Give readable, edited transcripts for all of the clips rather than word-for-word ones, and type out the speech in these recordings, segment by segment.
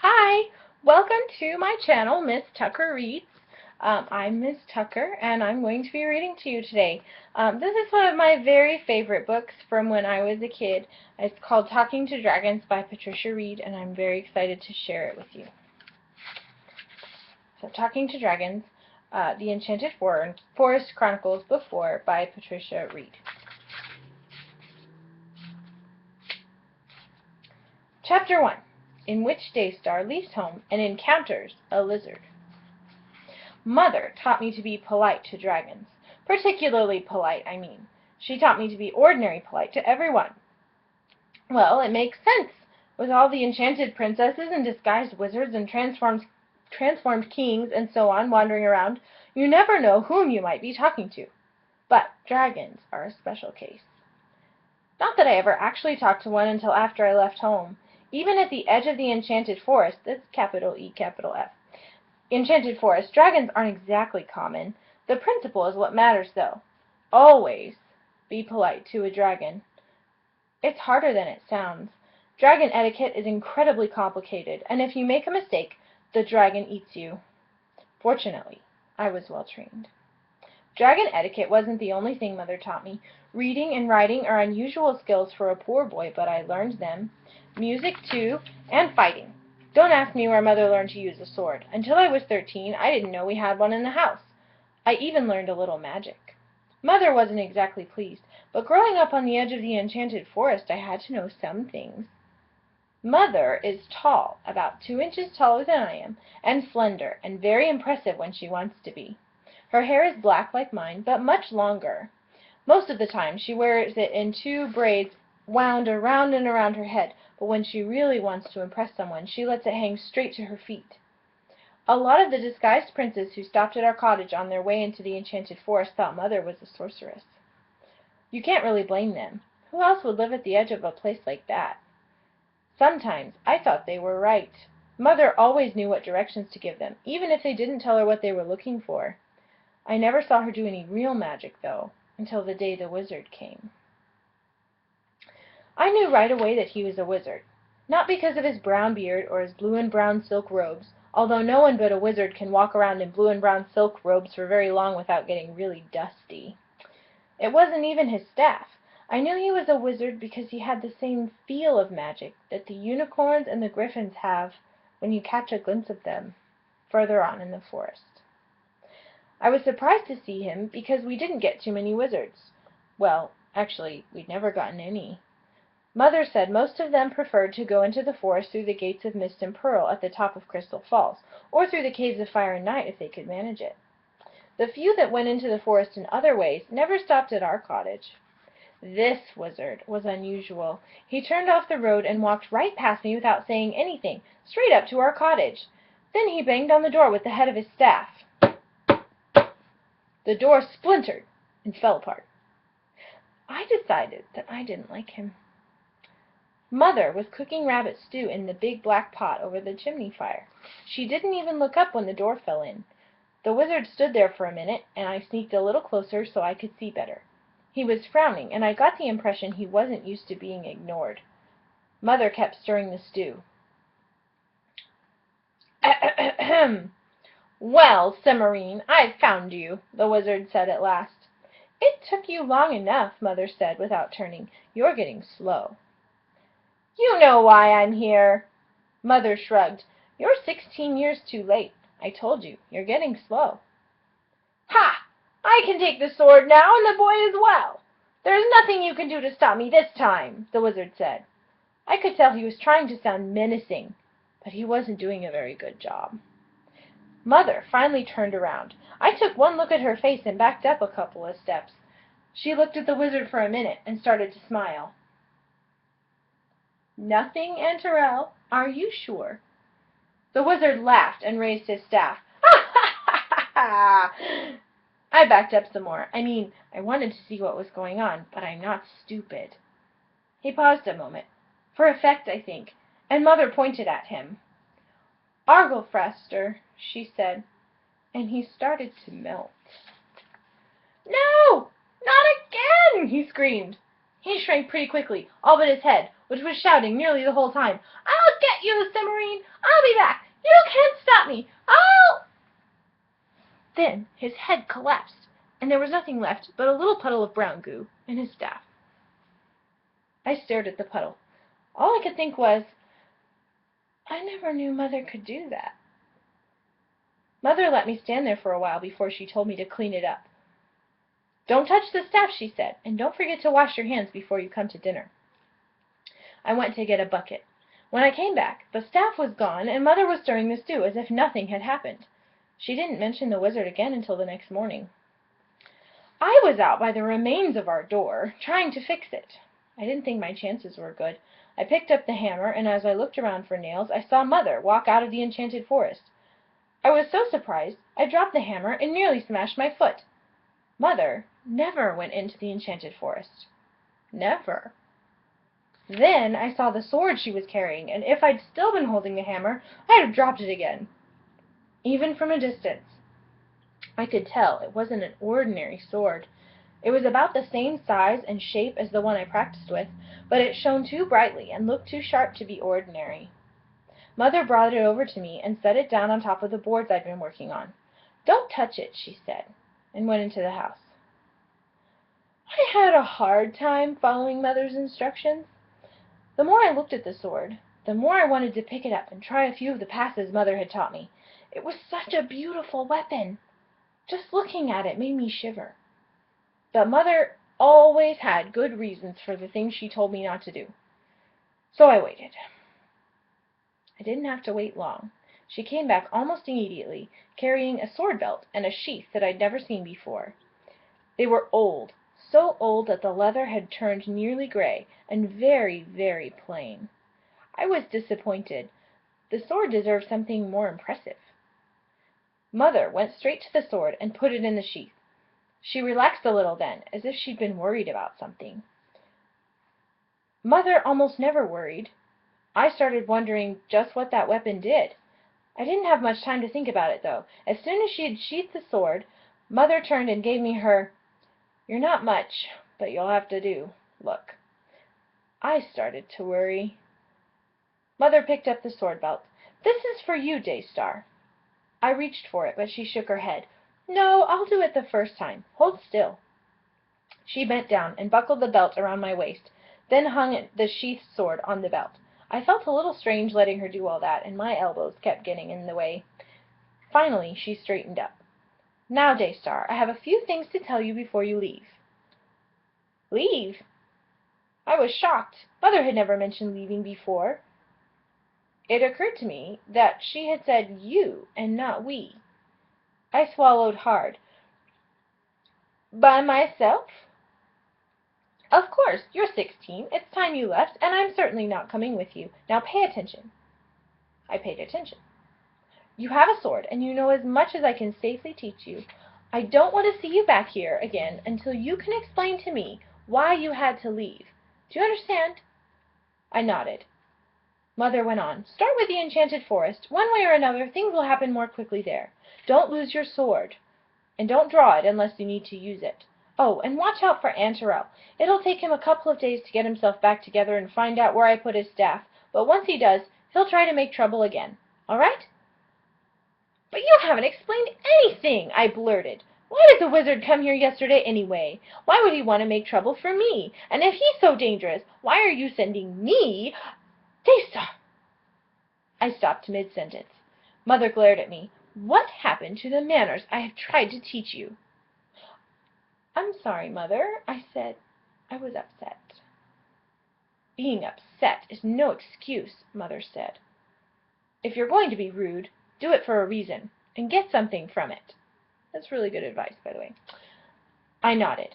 Hi, welcome to my channel, Miss Tucker Reads. I'm Miss Tucker, and I'm going to be reading to you today. This is one of my very favorite books from when I was a kid. It's called Talking to Dragons by Patricia Reed, and I'm very excited to share it with you. So, Talking to Dragons, The Enchanted Forest Chronicles Book 4 by Patricia Reed. Chapter 1, in which Daystar leaves home and encounters a lizard. Mother taught me to be polite to dragons. Particularly polite, I mean. She taught me to be ordinary polite to everyone. Well, it makes sense. With all the enchanted princesses and disguised wizards and transformed kings and so on wandering around, you never know whom you might be talking to. But dragons are a special case. Not that I ever actually talked to one until after I left home. Even at the edge of the enchanted forest, that's capital E, capital F, Enchanted Forest, dragons aren't exactly common. The principle is what matters, though. Always be polite to a dragon. It's harder than it sounds. Dragon etiquette is incredibly complicated, and if you make a mistake, the dragon eats you. Fortunately, I was well trained. Dragon etiquette wasn't the only thing Mother taught me. Reading and writing are unusual skills for a poor boy, but I learned them. Music, too, and fighting. Don't ask me where Mother learned to use a sword. Until I was 13, I didn't know we had one in the house. I even learned a little magic. Mother wasn't exactly pleased, but growing up on the edge of the enchanted forest, I had to know some things. Mother is tall, about 2 inches taller than I am, and slender, and very impressive when she wants to be. Her hair is black like mine, but much longer. Most of the time she wears it in 2 braids wound around and around her head, but when she really wants to impress someone, she lets it hang straight to her feet. A lot of the disguised princes who stopped at our cottage on their way into the enchanted forest thought Mother was a sorceress. You can't really blame them. Who else would live at the edge of a place like that? Sometimes I thought they were right. Mother always knew what directions to give them, even if they didn't tell her what they were looking for. I never saw her do any real magic, though, until the day the wizard came. I knew right away that he was a wizard. Not because of his brown beard or his blue and brown silk robes, although no one but a wizard can walk around in blue and brown silk robes for very long without getting really dusty. It wasn't even his staff. I knew he was a wizard because he had the same feel of magic that the unicorns and the griffins have when you catch a glimpse of them further on in the forest. I was surprised to see him because we didn't get too many wizards. Well, actually, we'd never gotten any. Mother said most of them preferred to go into the forest through the gates of mist and pearl at the top of Crystal Falls, or through the caves of fire and night if they could manage it. The few that went into the forest in other ways never stopped at our cottage. This wizard was unusual. He turned off the road and walked right past me without saying anything, straight up to our cottage. Then he banged on the door with the head of his staff. The door splintered and fell apart. I decided that I didn't like him. Mother was cooking rabbit stew in the big black pot over the chimney fire. She didn't even look up when the door fell in. The wizard stood there for a minute, and I sneaked a little closer so I could see better. He was frowning, and I got the impression he wasn't used to being ignored. Mother kept stirring the stew. "Ahem! Well, Cimmerian, I've found you," the wizard said at last. "It took you long enough," Mother said without turning. "You're getting slow." "You know why I'm here." Mother shrugged. "You're 16 years too late. I told you, you're getting slow." "Ha! I can take the sword now, and the boy as well. There's nothing you can do to stop me this time," the wizard said. I could tell he was trying to sound menacing, but he wasn't doing a very good job. Mother finally turned around. I took one look at her face and backed up a couple of steps. She looked at the wizard for a minute and started to smile. "Nothing, Aunt Terrell? Are you sure?" The wizard laughed and raised his staff. "Ha ha ha ha!" I backed up some more. I wanted to see what was going on, but I'm not stupid. He paused a moment. For effect, I think, and Mother pointed at him. "Arglefraster," she said, and he started to melt. "No! Not again!" he screamed. He shrank pretty quickly, all but his head, which was shouting nearly the whole time, "I'll get you, Cimarine! I'll be back! You can't stop me! I'll—" Then his head collapsed, and there was nothing left but a little puddle of brown goo and his staff. I stared at the puddle. All I could think was, I never knew Mother could do that. Mother let me stand there for a while before she told me to clean it up. "Don't touch the staff," she said, "and don't forget to wash your hands before you come to dinner." I went to get a bucket. When I came back, the staff was gone, and Mother was stirring the stew as if nothing had happened. She didn't mention the wizard again until the next morning. I was out by the remains of our door, trying to fix it. I didn't think my chances were good. I picked up the hammer, and as I looked around for nails, I saw Mother walk out of the enchanted forest. I was so surprised, I dropped the hammer and nearly smashed my foot. Mother never went into the enchanted forest. Never. Then I saw the sword she was carrying, and if I'd still been holding the hammer, I'd have dropped it again. Even from a distance, I could tell it wasn't an ordinary sword. It was about the same size and shape as the one I practiced with, but it shone too brightly and looked too sharp to be ordinary. Mother brought it over to me and set it down on top of the boards I'd been working on. "Don't touch it," she said, and went into the house. I had a hard time following Mother's instructions. The more I looked at the sword, the more I wanted to pick it up and try a few of the passes Mother had taught me. It was such a beautiful weapon. Just looking at it made me shiver. But Mother always had good reasons for the things she told me not to do. So I waited. I didn't have to wait long. She came back almost immediately, carrying a sword belt and a sheath that I'd never seen before. They were old, so old that the leather had turned nearly gray, and very, very plain. I was disappointed. The sword deserved something more impressive. Mother went straight to the sword and put it in the sheath. She relaxed a little then, as if she'd been worried about something. Mother almost never worried. I started wondering just what that weapon did. I didn't have much time to think about it, though. As soon as she had sheathed the sword, Mother turned and gave me her "You're not much, but you'll have to do" look. I started to worry. Mother picked up the sword belt. "This is for you, Daystar." I reached for it, but she shook her head. "No, I'll do it the first time. Hold still." She bent down and buckled the belt around my waist, then hung the sheathed sword on the belt. I felt a little strange letting her do all that, and my elbows kept getting in the way. Finally she straightened up. "Now, Daystar, I have a few things to tell you before you leave." Leave? I was shocked. Mother had never mentioned leaving before. It occurred to me that she had said you and not we. I swallowed hard. "By myself?" "Of course. You're 16. It's time you left, and I'm certainly not coming with you. Now pay attention." I paid attention. "You have a sword, and you know as much as I can safely teach you. I don't want to see you back here again until you can explain to me why you had to leave. Do you understand?" I nodded. Mother went on. "Start with the enchanted forest. One way or another, things will happen more quickly there. Don't lose your sword, and don't draw it unless you need to use it. Oh, and watch out for Antarel. It'll take him a couple of days to get himself back together and find out where I put his staff, but once he does, he'll try to make trouble again. All right?" "But you haven't explained anything," I blurted. "Why did the wizard come here yesterday anyway? Why would he want to make trouble for me? And if he's so dangerous, why are you sending me— Daystar—" I stopped mid-sentence. Mother glared at me. "What happened to the manners I have tried to teach you?" "I'm sorry, Mother," I said. I was upset. "Being upset is no excuse," Mother said. "If you're going to be rude, do it for a reason, and get something from it." That's really good advice, by the way. I nodded.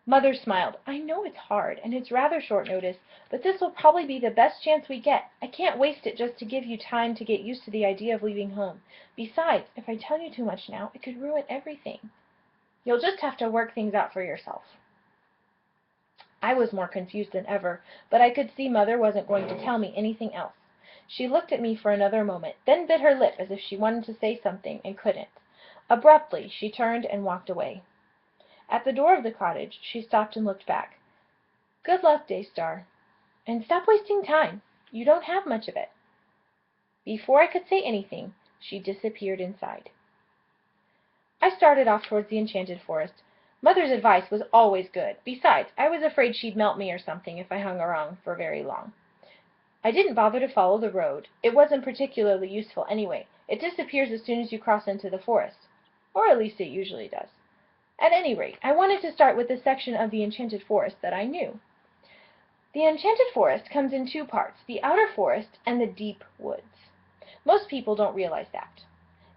Mother smiled. "I know it's hard, and it's rather short notice, but this will probably be the best chance we get. I can't waste it just to give you time to get used to the idea of leaving home. Besides, if I tell you too much now, it could ruin everything. You'll just have to work things out for yourself." I was more confused than ever, but I could see Mother wasn't going to tell me anything else. She looked at me for another moment, then bit her lip as if she wanted to say something and couldn't. Abruptly she turned and walked away. At the door of the cottage she stopped and looked back. Good luck, Daystar. And stop wasting time. You don't have much of it." Before I could say anything, she disappeared inside. I started off towards the enchanted forest. Mother's advice was always good. Besides, I was afraid she'd melt me or something if I hung around for very long. I didn't bother to follow the road. It wasn't particularly useful anyway. It disappears as soon as you cross into the forest. Or at least it usually does. At any rate, I wanted to start with the section of the enchanted forest that I knew. The enchanted forest comes in two parts, the outer forest and the deep woods. Most people don't realize that.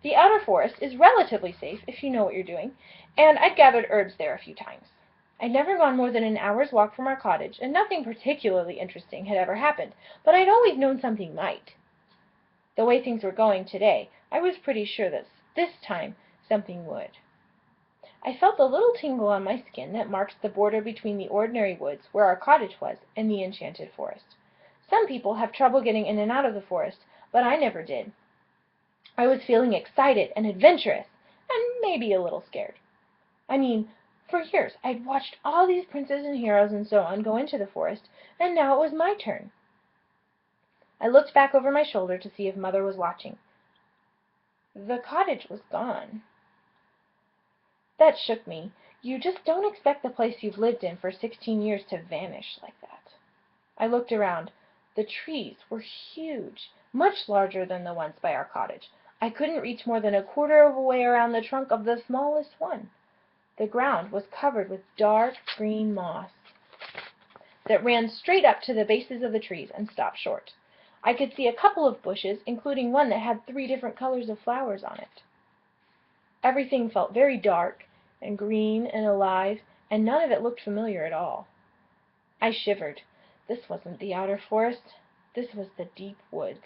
The outer forest is relatively safe if you know what you're doing, and I'd gathered herbs there a few times. I'd never gone more than an hour's walk from our cottage, and nothing particularly interesting had ever happened, but I'd always known something might. The way things were going today, I was pretty sure that this time something would. I felt the little tingle on my skin that marks the border between the ordinary woods, where our cottage was, and the enchanted forest. Some people have trouble getting in and out of the forest, but I never did. I was feeling excited and adventurous, and maybe a little scared. I mean, for years I'd watched all these princes and heroes and so on go into the forest, and now it was my turn. I looked back over my shoulder to see if Mother was watching. The cottage was gone. That shook me. You just don't expect the place you've lived in for 16 years to vanish like that. I looked around. The trees were huge, much larger than the ones by our cottage. I couldn't reach more than a quarter of a way around the trunk of the smallest one. The ground was covered with dark green moss that ran straight up to the bases of the trees and stopped short. I could see a couple of bushes, including one that had 3 different colors of flowers on it. Everything felt very dark and green and alive, and none of it looked familiar at all. I shivered. This wasn't the outer forest. This was the deep woods.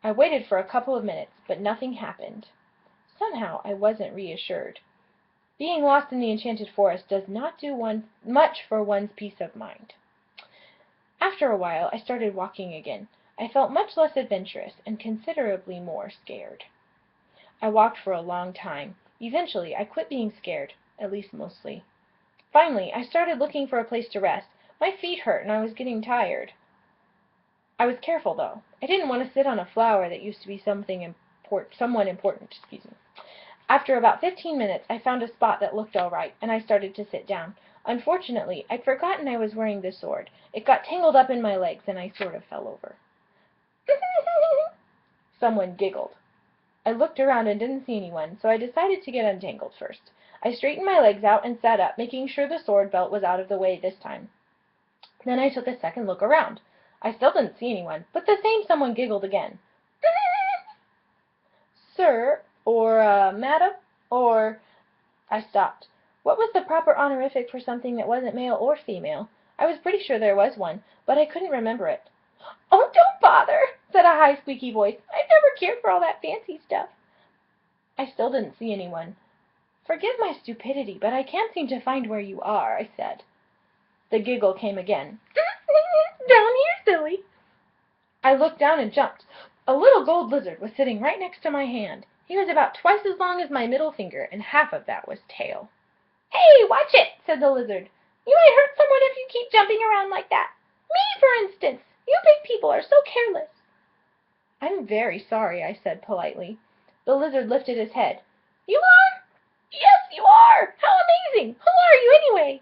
I waited for a couple of minutes, but nothing happened. Somehow I wasn't reassured. Being lost in the enchanted forest does not do much for one's peace of mind. After a while I started walking again. I felt much less adventurous and considerably more scared. I walked for a long time. Eventually I quit being scared, at least mostly. Finally I started looking for a place to rest. My feet hurt and I was getting tired. I was careful, though. I didn't want to sit on a flower that used to be someone important. After about 15 minutes, I found a spot that looked all right, and I started to sit down. Unfortunately, I'd forgotten I was wearing the sword. It got tangled up in my legs, and I sort of fell over. Someone giggled. I looked around and didn't see anyone, so I decided to get untangled first. I straightened my legs out and sat up, making sure the sword belt was out of the way this time. Then I took a second look around. I still didn't see anyone, but the same someone giggled again. "Sir, or, madam, or—" I stopped. What was the proper honorific for something that wasn't male or female? I was pretty sure there was one, but I couldn't remember it. "Oh, don't bother," said a high, squeaky voice. "I've never cared for all that fancy stuff." I still didn't see anyone. "Forgive my stupidity, but I can't seem to find where you are," I said. The giggle came again. "Down here, silly." I looked down and jumped. A little gold lizard was sitting right next to my hand. He was about twice as long as my middle finger, and half of that was tail. "Hey, watch it," said the lizard. "You might hurt someone if you keep jumping around like that. Me, for instance. You big people are so careless." "I'm very sorry," I said politely. The lizard lifted his head. "You are? Yes, you are! How amazing! Who are you, anyway?"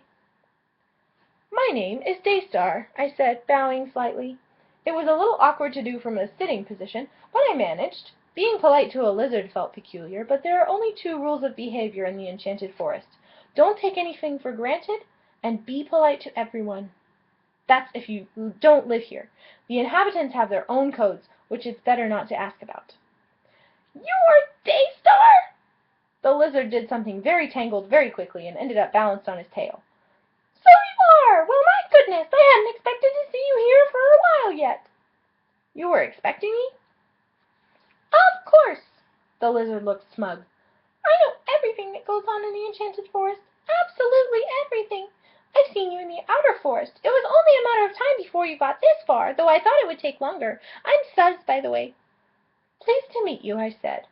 "My name is Daystar," I said, bowing slightly. It was a little awkward to do from a sitting position, but I managed. Being polite to a lizard felt peculiar, but there are only 2 rules of behavior in the enchanted forest. Don't take anything for granted, and be polite to everyone. That's if you don't live here. The inhabitants have their own codes, which it's better not to ask about. "You are Daystar?" The lizard did something very tangled very quickly and ended up balanced on his tail. "So you are! Well, my goodness, I hadn't expected to see you here for a while yet." "You were expecting me?" "Of course." The lizard looked smug. "I know everything that goes on in the enchanted forest. Absolutely everything. I've seen you in the outer forest. It was only a matter of time before you got this far, though I thought it would take longer. I'm Suz, by the way." "Pleased to meet you," I said.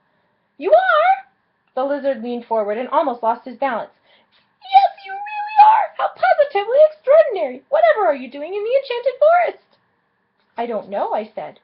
"You are?" The lizard leaned forward and almost lost his balance. "Yes, you really are. How positive positively extraordinary! Whatever are you doing in the enchanted forest?" "I don't know," I said.